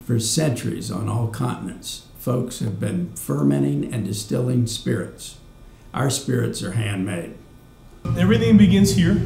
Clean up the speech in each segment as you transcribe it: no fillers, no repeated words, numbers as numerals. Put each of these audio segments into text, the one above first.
For centuries on all continents, folks have been fermenting and distilling spirits. Our spirits are handmade. Everything begins here.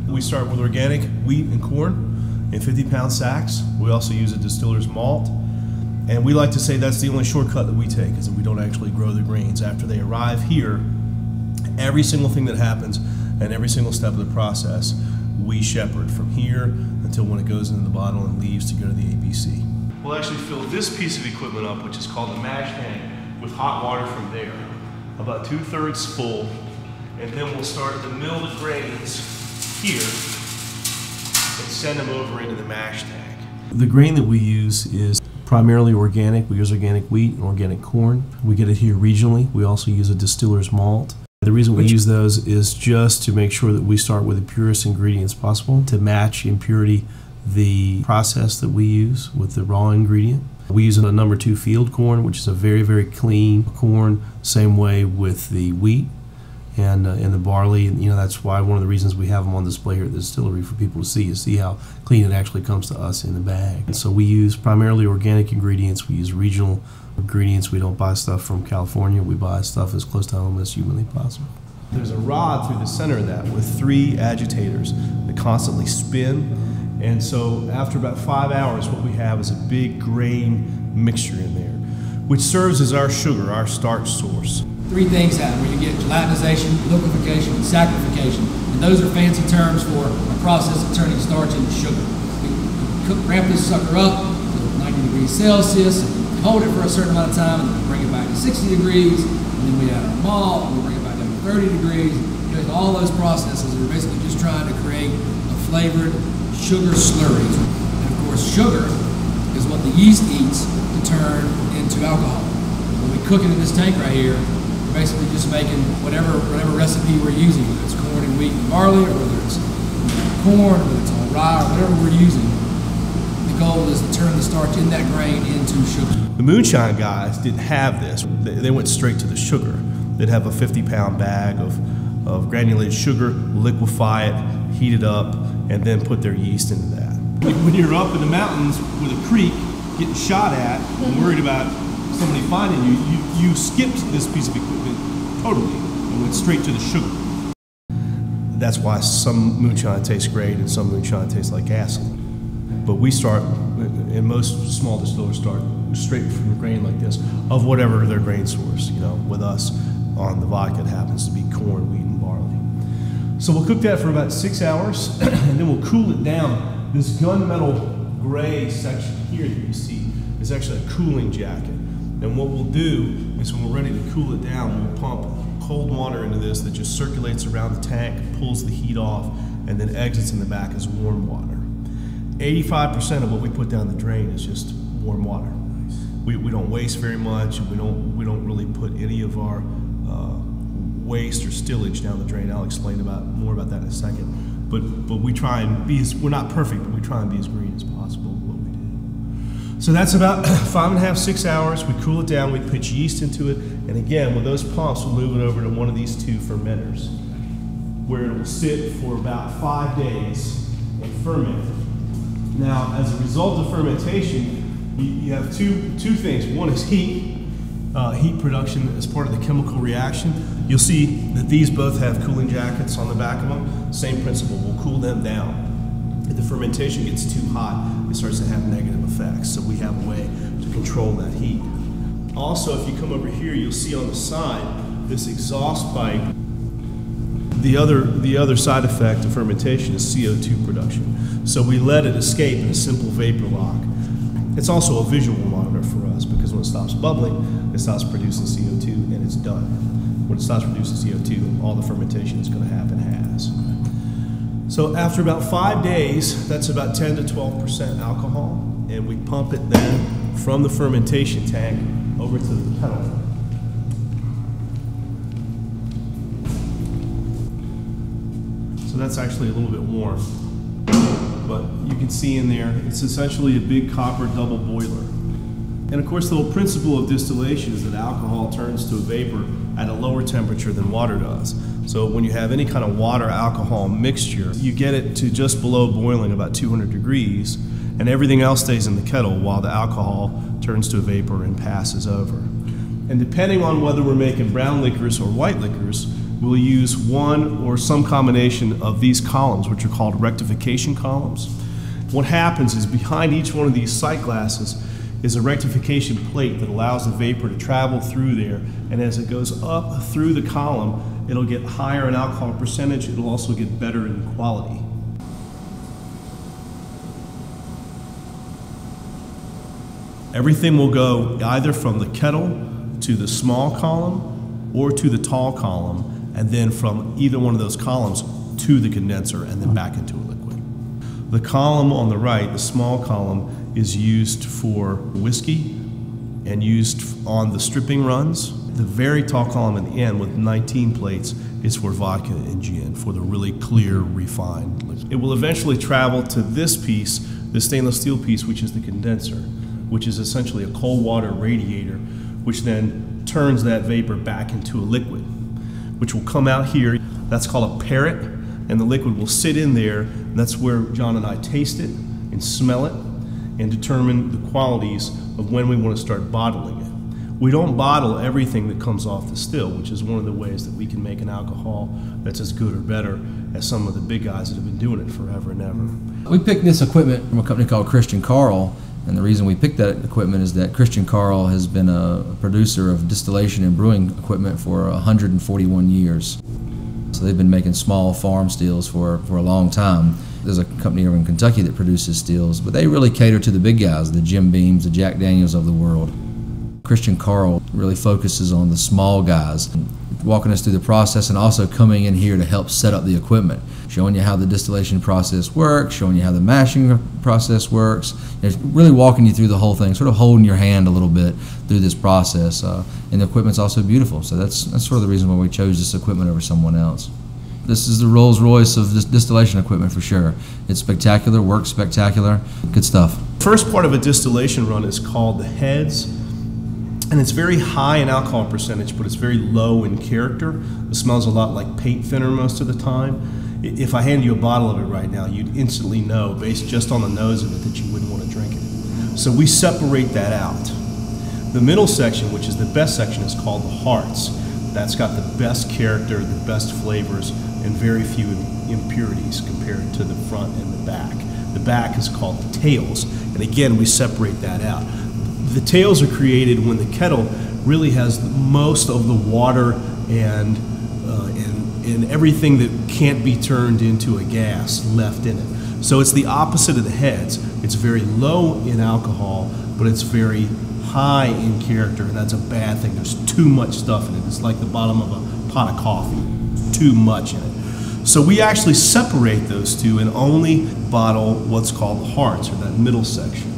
We start with organic wheat and corn in 50-pound sacks. We also use a distiller's malt. And we like to say that's the only shortcut that we take, is that we don't actually grow the grains. After they arrive here, every single thing that happens and every single step of the process, we shepherd from here until when it goes into the bottle and leaves to go to the ABC. We'll actually fill this piece of equipment up, which is called the mash tank, with hot water from there, about 2/3 full, and then we'll start to mill the grains here and send them over into the mash tank. The grain that we use is primarily organic. We use organic wheat and organic corn. We get it here regionally. We also use a distiller's malt. The reason we use those is just to make sure that we start with the purest ingredients possible to match in purity the process that we use with the raw ingredient. We use a number 2 field corn, which is a very, very clean corn, same way with the wheat and the barley. You know, that's why one of the reasons we have them on display here at the distillery for people to see how clean it actually comes to us in the bag. And so we use primarily organic ingredients. We use regional ingredients. We don't buy stuff from California. We buy stuff as close to home as humanly possible. There's a rod through the center of that with 3 agitators that constantly spin. And so after about 5 hours, what we have is a big grain mixture in there, which serves as our sugar, our starch source. 3 things happen when you get gelatinization, liquefaction, and saccharification. And those are fancy terms for a process of turning starch into sugar. We ramp this sucker up to 90 degrees Celsius, and hold it for a certain amount of time, and then bring it back to 60 degrees, and then we add our malt, and we bring it back down to 30 degrees. Because all those processes are basically just trying to create a flavored sugar slurry. And of course, sugar is what the yeast eats to turn into alcohol. When we cook it in this tank right here, we're basically just making whatever recipe we're using, whether it's corn and wheat and barley, or whether it's corn, or whether it's all rye, or whatever we're using. The goal is to turn the starch in that grain into sugar. The moonshine guys didn't have this. They went straight to the sugar. They'd have a 50-pound bag of granulated sugar, liquefy it, heat it up, and then put their yeast into that. When you're up in the mountains with a creek getting shot at and worried about somebody finding you, you skipped this piece of equipment totally and went straight to the sugar. That's why some moonshine tastes great and some moonshine tastes like gasoline. But we start, and most small distillers start straight from the grain like this, of whatever their grain source. You know, with us on the vodka, it happens to be corn, wheat, and barley. So we'll cook that for about 6 hours, and then we'll cool it down. This gunmetal gray section here that you see is actually a cooling jacket. And what we'll do is when we're ready to cool it down, we'll pump cold water into this that just circulates around the tank, pulls the heat off, and then exits in the back as warm water. 85% of what we put down the drain is just warm water. We don't waste very much. We don't really put any of our waste or stillage down the drain. I'll explain more about that in a second. But we try and be we're not perfect, but we try and be as green as possible with what we do. So that's about 5.5, 6 hours. We cool it down, we pitch yeast into it, and again, with those pumps, we'll move it over to one of these 2 fermenters, where it will sit for about 5 days and ferment. Now, as a result of fermentation, you have two things. One is heat production as part of the chemical reaction. You'll see that these both have cooling jackets on the back of them. Same principle, we'll cool them down. If the fermentation gets too hot, it starts to have negative effects. So we have a way to control that heat. Also, if you come over here, you'll see on the side this exhaust pipe. The other side effect of fermentation is CO2 production. So we let it escape in a simple vapor lock. It's also a visual monitor for us because when it stops bubbling, it stops producing CO2 and it's done. When it stops producing CO2, all the fermentation is going to happen has. So after about 5 days, that's about 10 to 12% alcohol, and we pump it then from the fermentation tank over to the kettle. So that's actually a little bit warm. But you can see in there, it's essentially a big copper double boiler. And of course, the whole principle of distillation is that alcohol turns to a vapor at a lower temperature than water does. So when you have any kind of water-alcohol mixture, you get it to just below boiling, about 200 degrees, and everything else stays in the kettle while the alcohol turns to a vapor and passes over. And depending on whether we're making brown liquors or white liquors, we'll use one or some combination of these columns, which are called rectification columns. What happens is behind each one of these sight glasses is a rectification plate that allows the vapor to travel through there, and as it goes up through the column, it'll get higher in alcohol percentage, it'll also get better in quality. Everything will go either from the kettle to the small column or to the tall column, and then from either one of those columns to the condenser and then back into a liquid. The column on the right, the small column, is used for whiskey and used on the stripping runs. The very tall column at the end with 19 plates is for vodka and gin, for the really clear, refined liquid. It will eventually travel to this piece, the stainless steel piece, which is the condenser, which is essentially a cold water radiator, which then turns that vapor back into a liquid, which will come out here. That's called a parrot, and the liquid will sit in there. And that's where John and I taste it and smell it and determine the qualities of when we want to start bottling it. We don't bottle everything that comes off the still, which is one of the ways that we can make an alcohol that's as good or better as some of the big guys that have been doing it forever and ever. We picked this equipment from a company called Christian Carl, and the reason we picked that equipment is that Christian Carl has been a producer of distillation and brewing equipment for 141 years. So they've been making small farm stills for a long time. There's a company over in Kentucky that produces stills, but they really cater to the big guys, the Jim Beams, the Jack Daniels of the world. Christian Carl really focuses on the small guys, walking us through the process and also coming in here to help set up the equipment, showing you how the distillation process works, showing you how the mashing process works, and really walking you through the whole thing, sort of holding your hand a little bit through this process. And the equipment's also beautiful, so that's sort of the reason why we chose this equipment over someone else. This is the Rolls Royce of this distillation equipment for sure. It's spectacular, works spectacular, good stuff. First part of a distillation run is called the heads, and it's very high in alcohol percentage, but it's very low in character. It smells a lot like paint thinner most of the time. If I hand you a bottle of it right now, you'd instantly know, based just on the nose of it, that you wouldn't want to drink it. So we separate that out. The middle section, which is the best section, is called the hearts. That's got the best character, the best flavors, and very few impurities compared to the front and the back. The back is called the tails, and again, we separate that out. The tails are created when the kettle really has most of the water and everything that can't be turned into a gas left in it. So it's the opposite of the heads. It's very low in alcohol, but it's very high in character, and that's a bad thing. There's too much stuff in it. It's like the bottom of a pot of coffee. Too much in it. So we actually separate those two and only bottle what's called the hearts, or that middle section.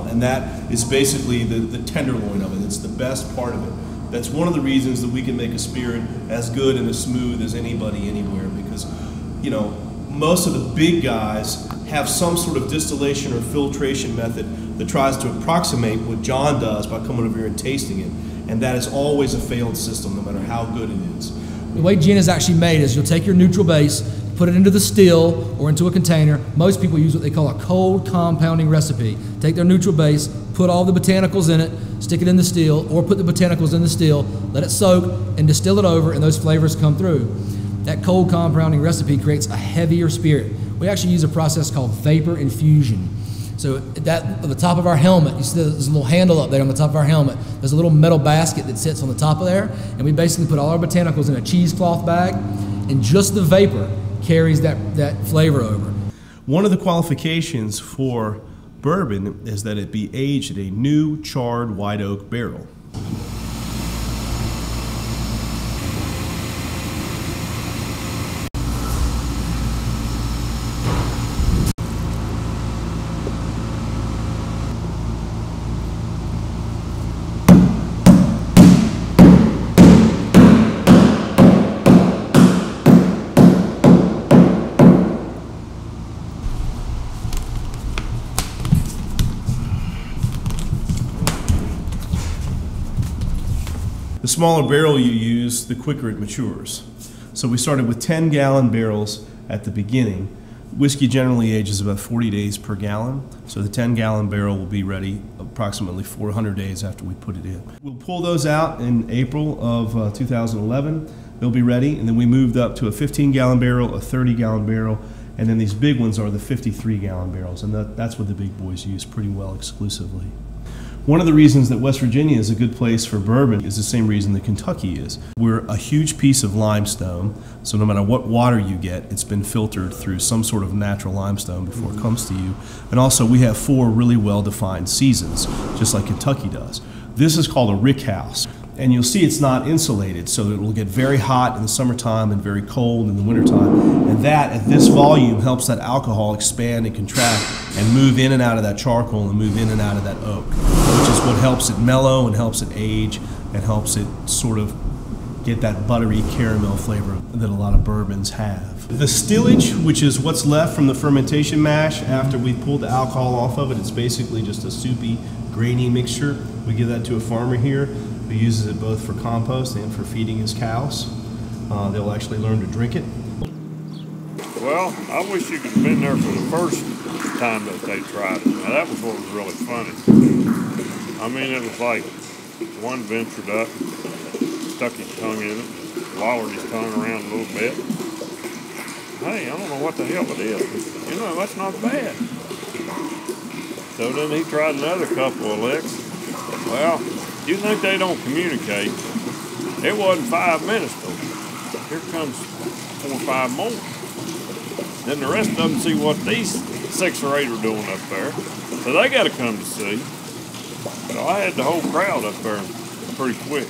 And that is basically the tenderloin of it. It's the best part of it. That's one of the reasons that we can make a spirit as good and as smooth as anybody anywhere, because, you know, most of the big guys have some sort of distillation or filtration method that tries to approximate what John does by coming over here and tasting it. And that is always a failed system, no matter how good it is. The way gin is actually made is you'll take your neutral base, put it into the still or into a container. Most people use what they call a cold compounding recipe. Take their neutral base, put all the botanicals in it, stick it in the still, or put the botanicals in the still, let it soak, and distill it over, and those flavors come through. That cold compounding recipe creates a heavier spirit. We actually use a process called vapor infusion. So at the top of our helmet, you see there's a little handle up there on the top of our helmet. There's a little metal basket that sits on the top of there, and we basically put all our botanicals in a cheesecloth bag, and just the vapor carries that flavor over. One of the qualifications for bourbon is that it be aged in a new charred white oak barrel. The smaller barrel you use, the quicker it matures. So we started with 10-gallon barrels at the beginning. Whiskey generally ages about 40 days per gallon, so the 10-gallon barrel will be ready approximately 400 days after we put it in. We'll pull those out in April of 2011. They'll be ready, and then we moved up to a 15-gallon barrel, a 30-gallon barrel, and then these big ones are the 53-gallon barrels, and that's what the big boys use pretty well exclusively. One of the reasons that West Virginia is a good place for bourbon is the same reason that Kentucky is. We're a huge piece of limestone, so no matter what water you get, it's been filtered through some sort of natural limestone before it comes to you. And also we have 4 really well-defined seasons, just like Kentucky does. This is called a rick house. And you'll see it's not insulated, so it will get very hot in the summertime and very cold in the wintertime. And that, at this volume, helps that alcohol expand and contract and move in and out of that charcoal and move in and out of that oak, which is what helps it mellow and helps it age and helps it sort of get that buttery caramel flavor that a lot of bourbons have. The stillage, which is what's left from the fermentation mash after we pulled the alcohol off of it, it's basically just a soupy, grainy mixture. We give that to a farmer here who uses it both for compost and for feeding his cows. They'll actually learn to drink it. Well, I wish you could have been there for the first time that they tried it. Now, that was what was really funny. I mean, it was like one ventured up, stuck his tongue in it, wallered his tongue around a little bit. Hey, I don't know what the hell it is, but, you know, that's not bad. So then he tried another couple of licks. Well, you think they don't communicate? It wasn't 5 minutes though. Here comes 4 or 5 more. Then the rest of them see what these 6 or 8 are doing up there. So they got to come to see. So I had the whole crowd up there pretty quick.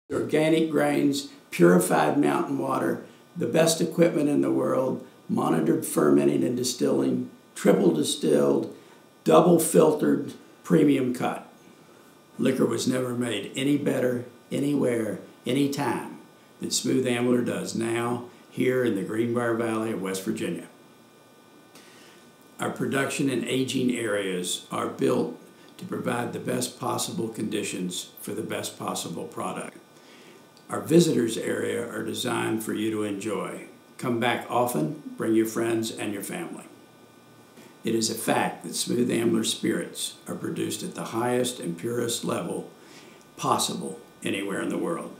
Organic grains, purified mountain water, the best equipment in the world, monitored fermenting and distilling, triple distilled, double filtered, premium cut. Liquor was never made any better, anywhere, anytime than Smooth Ambler does now here in the Greenbrier Valley of West Virginia. Our production and aging areas are built to provide the best possible conditions for the best possible product. Our visitors area are designed for you to enjoy. Come back often, bring your friends and your family. It is a fact that Smooth Ambler spirits are produced at the highest and purest level possible anywhere in the world.